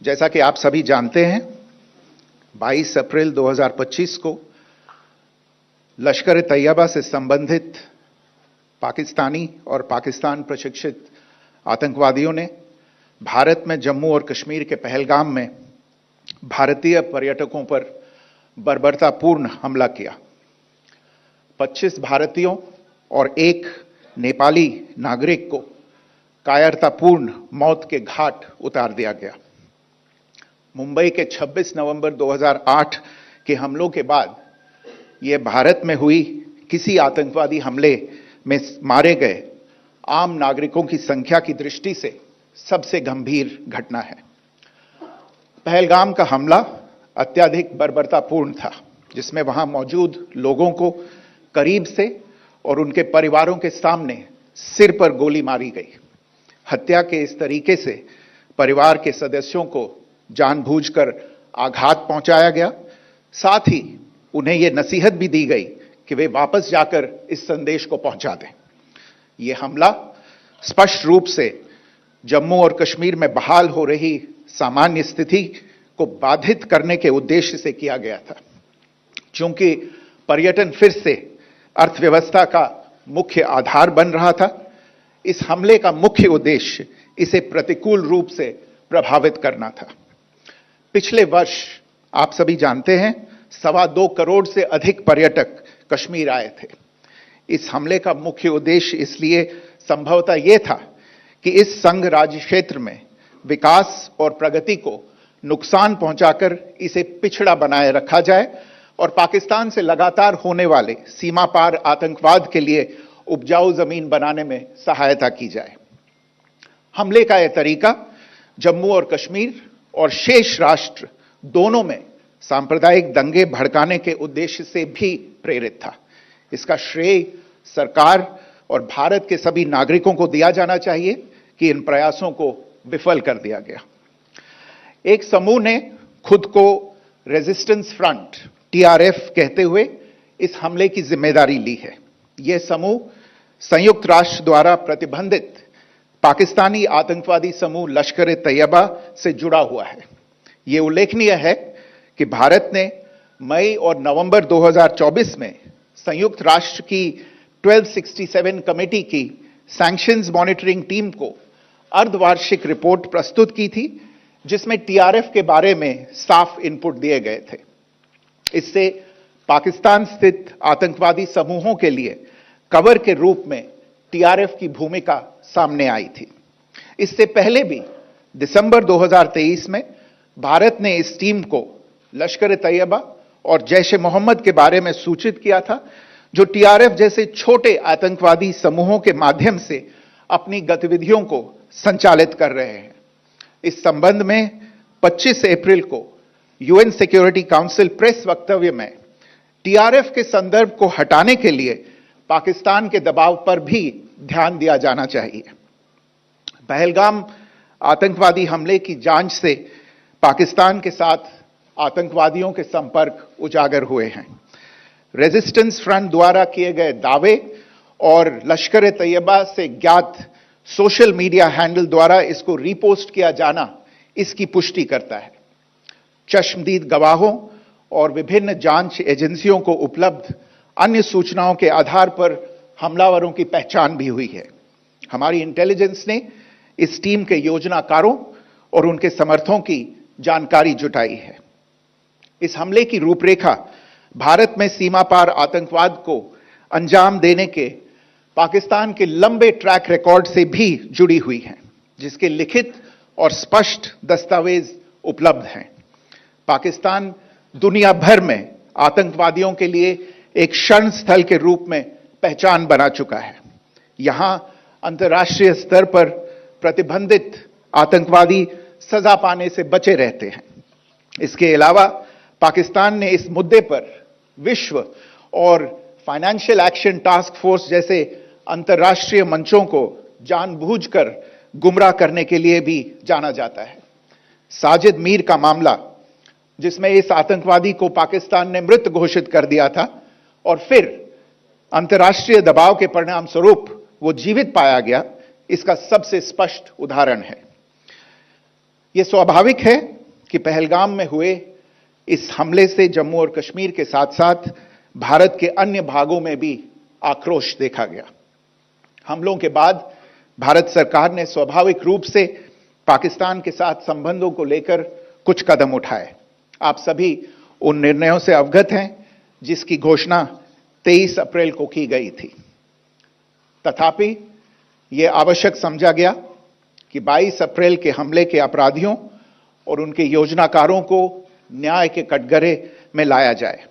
जैसा कि आप सभी जानते हैं, 22 अप्रैल 2025 को लश्कर-ए-तैयबा से संबंधित पाकिस्तानी और पाकिस्तान प्रशिक्षित आतंकवादियों ने भारत में जम्मू और कश्मीर के पहलगाम में भारतीय पर्यटकों पर बर्बरतापूर्ण हमला किया। 25 भारतीयों और एक नेपाली नागरिक को कायरतापूर्ण मौत के घाट उतार दिया गया। मुंबई के 26 नवंबर 2008 के हमलों के बाद यह भारत में हुई किसी आतंकवादी हमले में मारे गए आम नागरिकों की संख्या की दृष्टि से सबसे गंभीर घटना है। पहलगाम का हमला अत्यधिक बर्बरतापूर्ण था, जिसमें वहां मौजूद लोगों को करीब से और उनके परिवारों के सामने सिर पर गोली मारी गई। हत्या के इस तरीके से परिवार के सदस्यों को जानबूझकर आघात पहुंचाया गया। साथ ही उन्हें यह नसीहत भी दी गई कि वे वापस जाकर इस संदेश को पहुंचा दें। यह हमला स्पष्ट रूप से जम्मू और कश्मीर में बहाल हो रही सामान्य स्थिति को बाधित करने के उद्देश्य से किया गया था। चूंकि पर्यटन फिर से अर्थव्यवस्था का मुख्य आधार बन रहा था, इस हमले का मुख्य उद्देश्य इसे प्रतिकूल रूप से प्रभावित करना था। पिछले वर्ष आप सभी जानते हैं 2.25 करोड़ से अधिक पर्यटक कश्मीर आए थे। इस हमले का मुख्य उद्देश्य इसलिए संभवतः यह था कि इस संघ राज्य क्षेत्र में विकास और प्रगति को नुकसान पहुंचाकर इसे पिछड़ा बनाए रखा जाए और पाकिस्तान से लगातार होने वाले सीमा पार आतंकवाद के लिए उपजाऊ जमीन बनाने में सहायता की जाए। हमले का यह तरीका जम्मू और कश्मीर और शेष राष्ट्र दोनों में सांप्रदायिक दंगे भड़काने के उद्देश्य से भी प्रेरित था। इसका श्रेय सरकार और भारत के सभी नागरिकों को दिया जाना चाहिए कि इन प्रयासों को विफल कर दिया गया। एक समूह ने खुद को रेजिस्टेंस फ्रंट TRF कहते हुए इस हमले की जिम्मेदारी ली है। यह समूह संयुक्त राष्ट्र द्वारा प्रतिबंधित पाकिस्तानी आतंकवादी समूह लश्कर-ए-तैयबा से जुड़ा हुआ है। यह उल्लेखनीय है कि भारत ने मई और नवंबर 2024 में संयुक्त राष्ट्र की 1267 कमेटी की सैंक्शंस मॉनिटरिंग टीम को अर्धवार्षिक रिपोर्ट प्रस्तुत की थी, जिसमें TRF के बारे में साफ इनपुट दिए गए थे। इससे पाकिस्तान स्थित आतंकवादी समूहों के लिए कवर के रूप में TRF की भूमिका सामने आई थी। इससे पहले भी दिसंबर 2023 में भारत ने इस टीम को लश्कर-ए-तैयबा और जैश-ए-मोहम्मद के बारे में सूचित किया था, जो TRF जैसे छोटे आतंकवादी समूहों के माध्यम से अपनी गतिविधियों को संचालित कर रहे हैं। इस संबंध में 25 अप्रैल को UN सिक्योरिटी काउंसिल प्रेस वक्तव्य में TRF के संदर्भ को हटाने के लिए पाकिस्तान के दबाव पर भी ध्यान दिया जाना चाहिए। पहलगाम आतंकवादी हमले की जांच से पाकिस्तान के साथ आतंकवादियों के संपर्क उजागर हुए हैं। रेजिस्टेंस फ्रंट द्वारा किए गए दावे और लश्कर-ए-तैयबा से ज्ञात सोशल मीडिया हैंडल द्वारा इसको रीपोस्ट किया जाना इसकी पुष्टि करता है। चश्मदीद गवाहों और विभिन्न जांच एजेंसियों को उपलब्ध अन्य सूचनाओं के आधार पर हमलावरों की पहचान भी हुई है। हमारी इंटेलिजेंस ने इस टीम के योजनाकारों और उनके समर्थकों की जानकारी जुटाई है। इस हमले की रूपरेखा भारत में सीमा पार आतंकवाद को अंजाम देने के पाकिस्तान के लंबे ट्रैक रिकॉर्ड से भी जुड़ी हुई है, जिसके लिखित और स्पष्ट दस्तावेज उपलब्ध हैं। पाकिस्तान दुनिया भर में आतंकवादियों के लिए एक शरण स्थल के रूप में पहचान बना चुका है। यहां अंतर्राष्ट्रीय स्तर पर प्रतिबंधित आतंकवादी सजा पाने से बचे रहते हैं। इसके अलावा पाकिस्तान ने इस मुद्दे पर विश्व और फाइनेंशियल एक्शन टास्क फोर्स जैसे अंतर्राष्ट्रीय मंचों को जानबूझकर गुमराह करने के लिए भी जाना जाता है। साजिद मीर का मामला, जिसमें इस आतंकवादी को पाकिस्तान ने मृत घोषित कर दिया था और फिर अंतर्राष्ट्रीय दबाव के परिणाम स्वरूप वो जीवित पाया गया, इसका सबसे स्पष्ट उदाहरण है। यह स्वाभाविक है कि पहलगाम में हुए इस हमले से जम्मू और कश्मीर के साथ साथ भारत के अन्य भागों में भी आक्रोश देखा गया। हमलों के बाद भारत सरकार ने स्वाभाविक रूप से पाकिस्तान के साथ संबंधों को लेकर कुछ कदम उठाए। आप सभी उन निर्णयों से अवगत हैं जिसकी घोषणा 23 अप्रैल को की गई थी। तथापि यह आवश्यक समझा गया कि 22 अप्रैल के हमले के अपराधियों और उनके योजनाकारों को न्याय के कटघरे में लाया जाए।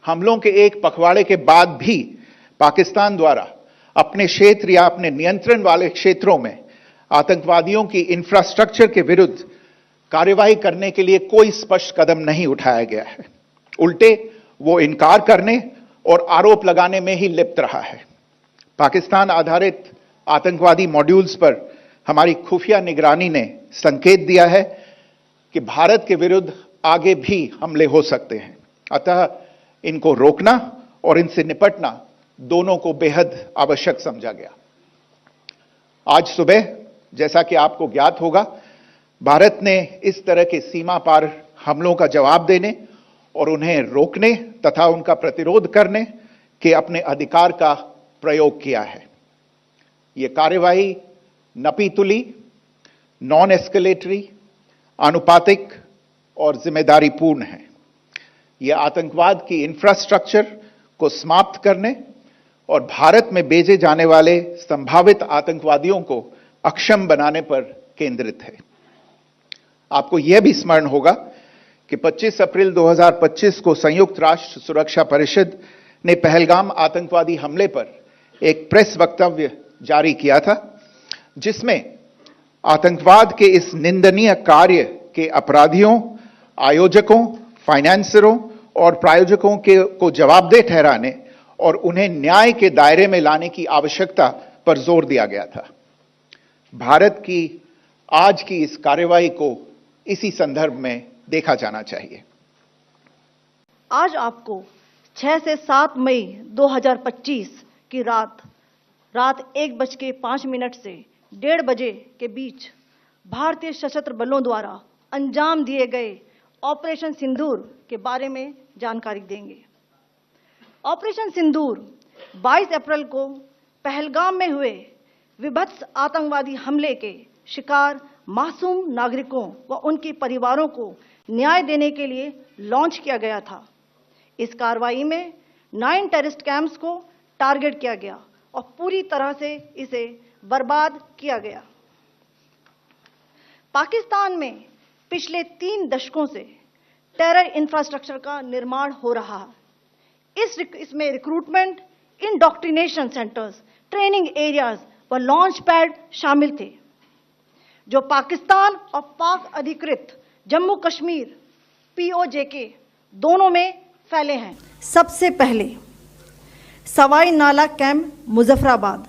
हमलों के एक पखवाड़े के बाद भी पाकिस्तान द्वारा अपने क्षेत्र या अपने नियंत्रण वाले क्षेत्रों में आतंकवादियों की इंफ्रास्ट्रक्चर के विरुद्ध कार्रवाई करने के लिए कोई स्पष्ट कदम नहीं उठाया गया है। उल्टे वो इनकार करने और आरोप लगाने में ही लिप्त रहा है। पाकिस्तान आधारित आतंकवादी मॉड्यूल्स पर हमारी खुफिया निगरानी ने संकेत दिया है कि भारत के विरुद्ध आगे भी हमले हो सकते हैं। अतः इनको रोकना और इनसे निपटना दोनों को बेहद आवश्यक समझा गया। आज सुबह, जैसा कि आपको ज्ञात होगा, भारत ने इस तरह के सीमा पार हमलों का जवाब देने और उन्हें रोकने तथा उनका प्रतिरोध करने के अपने अधिकार का प्रयोग किया है। यह कार्यवाही नपीतुली, नॉन एस्केलेटरी, आनुपातिक और जिम्मेदारीपूर्ण है। यह आतंकवाद की इंफ्रास्ट्रक्चर को समाप्त करने और भारत में भेजे जाने वाले संभावित आतंकवादियों को अक्षम बनाने पर केंद्रित है। आपको यह भी स्मरण होगा कि 25 अप्रैल 2025 को संयुक्त राष्ट्र सुरक्षा परिषद ने पहलगाम आतंकवादी हमले पर एक प्रेस वक्तव्य जारी किया था, जिसमें आतंकवाद के इस निंदनीय कार्य के अपराधियों, आयोजकों, फाइनेंसरों और प्रायोजकों को जवाबदेह ठहराने और उन्हें न्याय के दायरे में लाने की आवश्यकता पर जोर दिया गया था। भारत की आज की इस कार्रवाई को इसी संदर्भ में देखा जाना चाहिए। आज आपको 6 से 7 मई 2025 की रात 1:05 से 1:30 बजे के बीच भारतीय सशस्त्र बलों द्वारा अंजाम दिए गए ऑपरेशन सिंदूर के बारे में जानकारी देंगे। ऑपरेशन सिंदूर 22 अप्रैल को पहलगाम में हुए विभत्स आतंकवादी हमले के शिकार मासूम नागरिकों व उनके परिवारों को न्याय देने के लिए लॉन्च किया गया था। इस कार्रवाई में 9 टेररिस्ट कैंप्स को टारगेट किया गया और पूरी तरह से इसे बर्बाद किया गया। पाकिस्तान में पिछले 3 दशकों से टेरर इंफ्रास्ट्रक्चर का निर्माण हो रहा है। इसमें recruitment, indoctrination centres, training areas व लॉन्च पैड शामिल थे, जो पाकिस्तान और पाक अधिकृत जम्मू कश्मीर POJK दोनों में फैले हैं। सबसे पहले सवाई नाला कैंप मुजफ्फराबाद,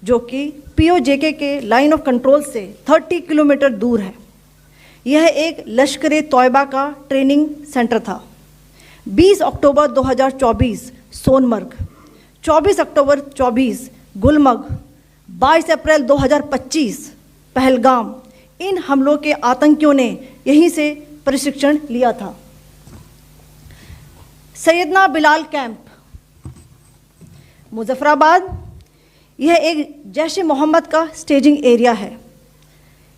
जो कि POJK के लाइन ऑफ कंट्रोल से 30 किलोमीटर दूर है। यह एक लश्कर-ए-तौयबा का ट्रेनिंग सेंटर था। 20 अक्टूबर 2024 सोनमर्ग, 24 अक्टूबर 24 गुलमर्ग, 22 अप्रैल 2025 पहलगाम, इन हमलों के आतंकियों ने यहीं से प्रशिक्षण लिया था। सैयदना बिलाल कैंप मुजफ्फराबाद, यह एक जैश ए मोहम्मद का स्टेजिंग एरिया है।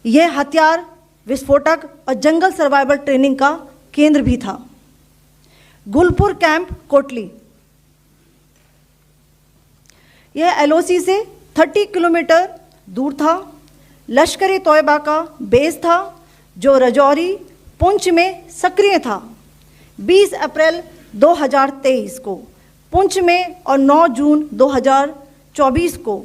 यह हथियार, विस्फोटक और जंगल सर्वाइवल ट्रेनिंग का केंद्र भी था। गुलपुर कैंप कोटली, यह LOC से 30 किलोमीटर दूर था। लश्कर-ए-तौयबा का बेस था, जो रजौरी, पुंछ में सक्रिय था। 20 अप्रैल 2023 को पुंछ में और 9 जून 2024 को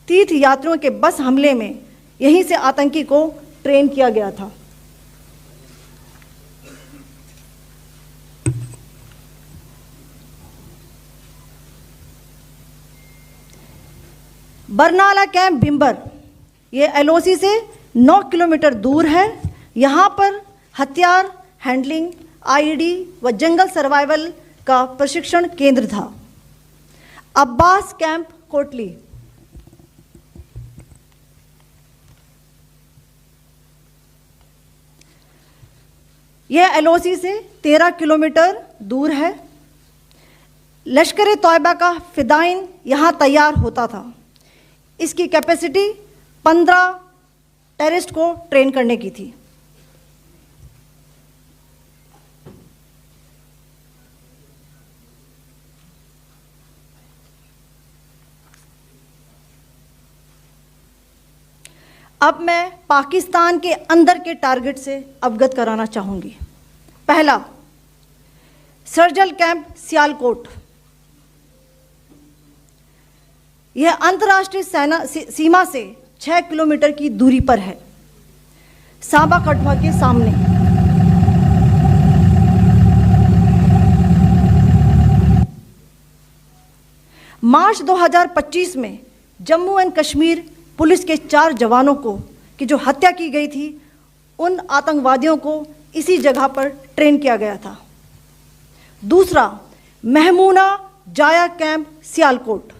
तीर्थ यात्रियों के बस हमले में यहीं से आतंकी को ट्रेन किया गया था। बरनाला कैंप भिंबर, ये LOC से 9 किलोमीटर दूर है। यहाँ पर हथियार, हैंडलिंग, IED व जंगल सर्वाइवल का प्रशिक्षण केंद्र था। अब्बास कैंप कोटली, यह एलओसी से 13 किलोमीटर दूर है। लश्कर तौयबा का फिदाइन यहाँ तैयार होता था। इसकी कैपेसिटी 15 टेररिस्ट को ट्रेन करने की थी। अब मैं पाकिस्तान के अंदर के टारगेट से अवगत कराना चाहूंगी। पहला, सर्जिकल कैंप सियालकोट। यह अंतर्राष्ट्रीय सीमा से 6 किलोमीटर की दूरी पर है, सांबा कठुआ के सामने। मार्च 2025 में जम्मू एंड कश्मीर पुलिस के 4 जवानों को की जो हत्या की गई थी, उन आतंकवादियों को इसी जगह पर ट्रेन किया गया था। दूसरा, महमूना जाया कैंप सियालकोट।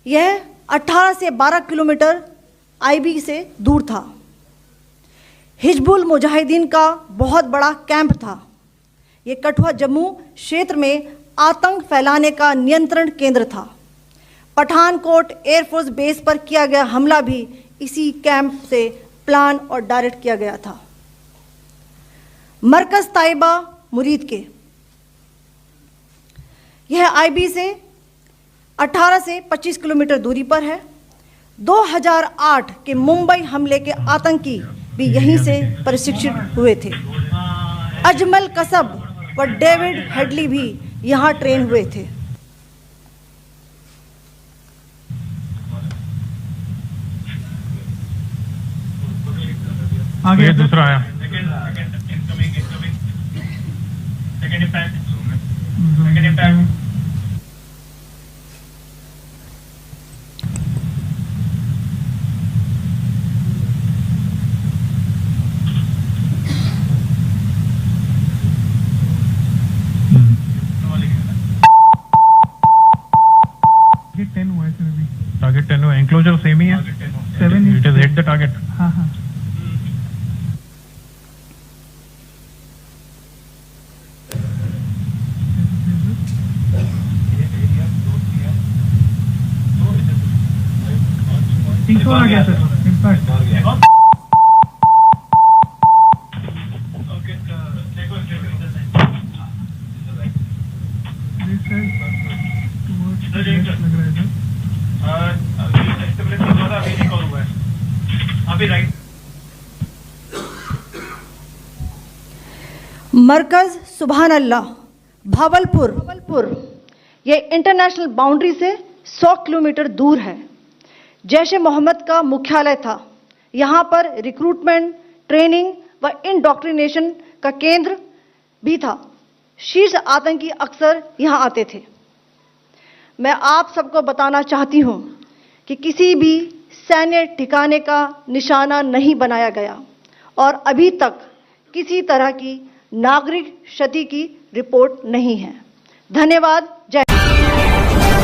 यह 18 से 12 किलोमीटर आईबी से दूर था। हिजबुल मुजाहिदीन का बहुत बड़ा कैंप था। यह कठुआ जम्मू क्षेत्र में आतंक फैलाने का नियंत्रण केंद्र था। पठानकोट एयरफोर्स बेस पर किया गया हमला भी इसी कैंप से प्लान और डायरेक्ट किया गया था। मरकज ताइबा मुरीद के, यह आईबी से 18 से 25 किलोमीटर दूरी पर है। 2008 के मुंबई हमले के आतंकी भी यहीं से प्रशिक्षित हुए थे। अजमल कसब व डेविड हेडली भी यहां ट्रेन हुए थे। आगे दूसरा आया। टारगेट 10 हुआ, एंक्लोजर सेम ही है। 7 it is hit the target. हाँ हाँ। आ गया सर, इम्पैक्ट। मरकज सुभान अल्लाह भावलपुर, यह इंटरनेशनल बाउंड्री से 100 किलोमीटर दूर है। जैश ए मोहम्मद का मुख्यालय था। यहाँ पर रिक्रूटमेंट, ट्रेनिंग व इंडॉक्ट्रिनेशन का केंद्र भी था। शीर्ष आतंकी अक्सर यहाँ आते थे। मैं आप सबको बताना चाहती हूँ कि किसी भी सैन्य ठिकाने का निशाना नहीं बनाया गया और अभी तक किसी तरह की नागरिक क्षति की रिपोर्ट नहीं है। धन्यवाद। जय